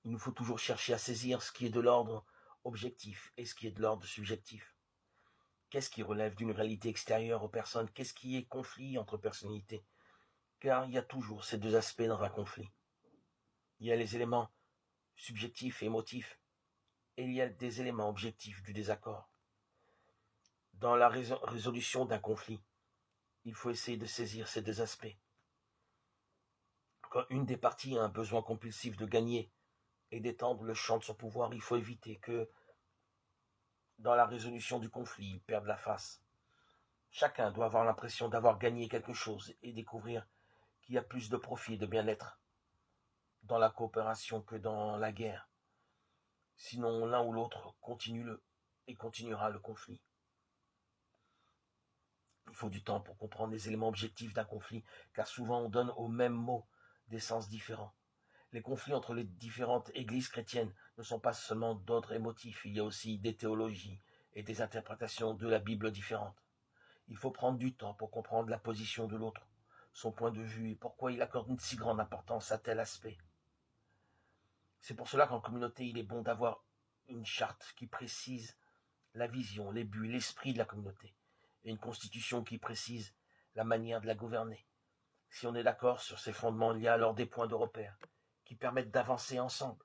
Il nous faut toujours chercher à saisir ce qui est de l'ordre objectif et ce qui est de l'ordre subjectif. Qu'est-ce qui relève d'une réalité extérieure aux personnes? Qu'est-ce qui est conflit entre personnalités? Car il y a toujours ces deux aspects dans un conflit. Il y a les éléments subjectifs et émotifs, et il y a des éléments objectifs du désaccord. Dans la résolution d'un conflit, il faut essayer de saisir ces deux aspects. Quand une des parties a un besoin compulsif de gagner et d'étendre le champ de son pouvoir, il faut éviter que, dans la résolution du conflit, il perde la face. Chacun doit avoir l'impression d'avoir gagné quelque chose et découvrir qu'il y a plus de profit et de bien-être dans la coopération que dans la guerre. Sinon, l'un ou l'autre continuera le conflit. Il faut du temps pour comprendre les éléments objectifs d'un conflit, car souvent on donne au même mot des sens différents. Les conflits entre les différentes églises chrétiennes ne sont pas seulement d'ordre émotif, il y a aussi des théologies et des interprétations de la Bible différentes. Il faut prendre du temps pour comprendre la position de l'autre, son point de vue et pourquoi il accorde une si grande importance à tel aspect. C'est pour cela qu'en communauté, il est bon d'avoir une charte qui précise la vision, les buts, l'esprit de la communauté, et une constitution qui précise la manière de la gouverner. Si on est d'accord sur ces fondements, il y a alors des points de repère qui permettent d'avancer ensemble.